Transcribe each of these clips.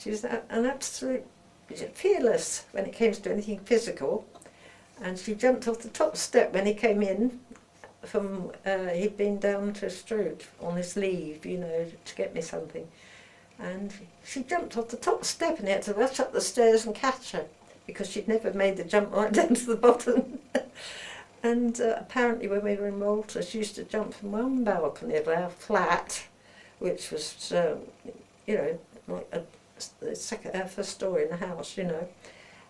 She's an absolute fearless when it came to anything physical. And she jumped off the top step when he came in from, he'd been down to Strood on his leave, you know, to get me something. And she jumped off the top step and he had to rush up the stairs and catch her because she'd never made the jump right down to the bottom. And apparently when we were in Malta, she used to jump from one balcony of our flat, which was, you know, like our first story in the house, you know.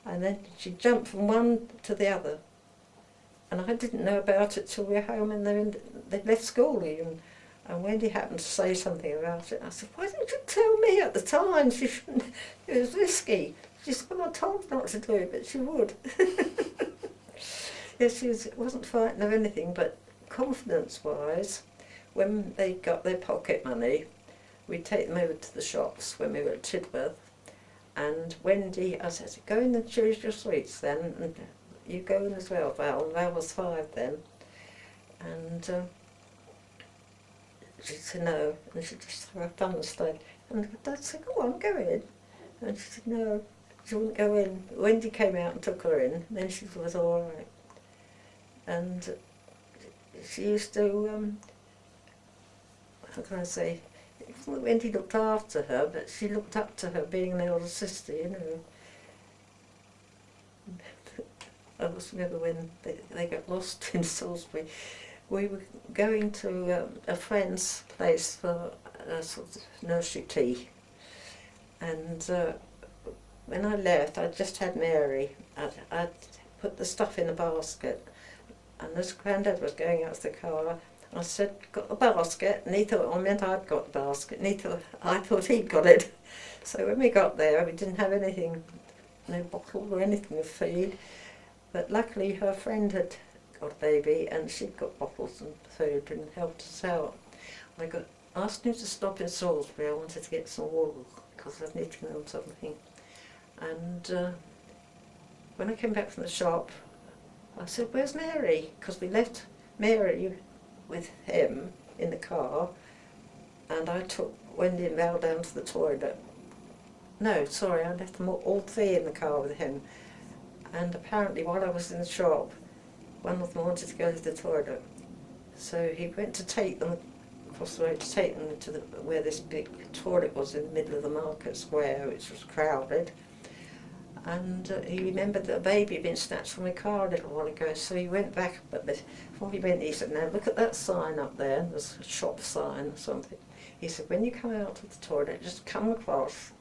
And then she jumped from one to the other. And I didn't know about it till we were home and they'd left school even. And Wendy happened to say something about it. I said, why didn't you tell me at the time? She shouldn't, it was risky. She said, well, I told her not to do it, but she would. Yes, she wasn't frightened of anything, but confidence-wise, when they got their pocket money, we'd take them over to the shops when we were at Tidworth. And Wendy, I said, go in and choose your sweets then, and you go in as well, Val. And Val was 5 then. And she said no, and she just threw her thumb and stayed. And Dad said, go on, go in. And she said no, she wouldn't go in. Wendy came out and took her in, and then she was all right. And she used to, how can I say, it wasn't that Wendy looked after her, but she looked up to her being an elder sister, you know. I was remember when they got lost in Salisbury. We were going to a friend's place for a sort of nursery tea. And when I left, I just had Mary. I'd put the stuff in a basket. And as Grandad was going out to the car, I said, got the basket? And he thought I meant I'd got the basket. And I thought he'd got it. So when we got there, we didn't have anything, no bottle or anything of feed. But luckily her friend had got a baby and she'd got bottles and food and helped us out. I asked him to stop in Salisbury. I wanted to get some wool because I was knitting on something. And when I came back from the shop, I said, where's Mary? Because we left Mary with him in the car, and I took Wendy and Val down to the toilet. No, sorry, I left them all 3 in the car with him. And apparently while I was in the shop, one of them wanted to go to the toilet. So he went to take them across the road to take them to where this big toilet was in the middle of the market square, which was crowded. And he remembered that a baby had been snatched from a car a little while ago, so he went back, but before he went, he said, now look at that sign up there, there's a shop sign or something. He said, when you come out of the toilet, just come across,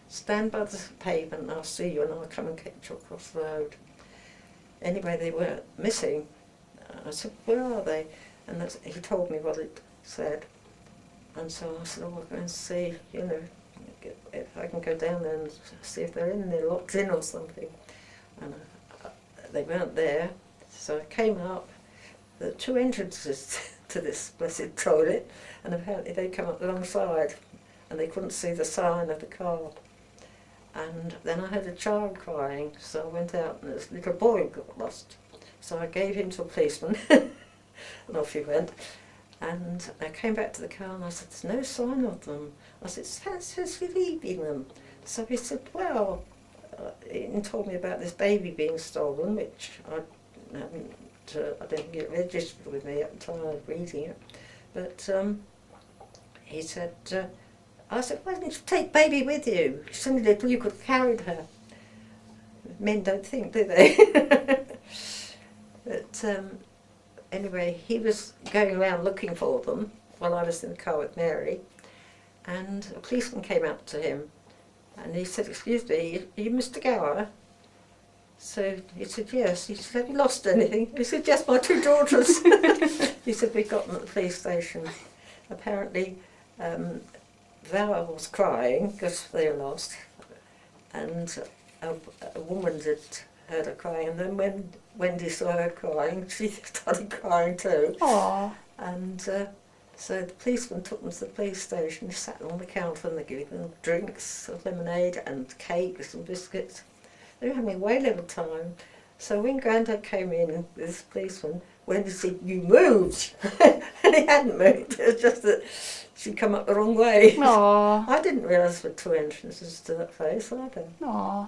stand by the pavement and I'll see you and I'll come and catch you across the road. Anyway, they were missing. I said, where are they? And he told me what it said. And so I said, oh, I'll go and see, you know, if I can go down there and see if they're in there, locked in or something. And they weren't there, so I came up. There were 2 entrances to this blessed toilet, and apparently they'd come up the wrong side, and they couldn't see the sign of the car. And then I heard a child crying, so I went out, and this little boy got lost. So I gave him to a policeman, and off he went. And I came back to the car and I said, there's no sign of them. I said, says you're leaving them. So he said, well, he told me about this baby being stolen, which I didn't get registered with me at the time I was reading it. But he said, I said, why didn't you take baby with you? She's only little, you could have carried her. Men don't think, do they? But anyway, he was going around looking for them while I was in the car with Mary, and a policeman came up to him and he said, excuse me, are you Mr. Gower? So he said, yes. He said, have you lost anything? He said, yes, my 2 daughters. He said, we got them at the police station. Apparently Val was crying because they were lost, and a woman had heard her crying, and then when Wendy saw her crying, she started crying too. Aww. And so the policeman took them to the police station. He sat on the counter and they gave them drinks of lemonade and cakes and biscuits. They were having a whale of a time. So when Grandad came in, this policeman, when he said, "You moved," and he hadn't moved, it was just that she'd come up the wrong way. Aww. I didn't realise there were two entrances to that place either. Aww.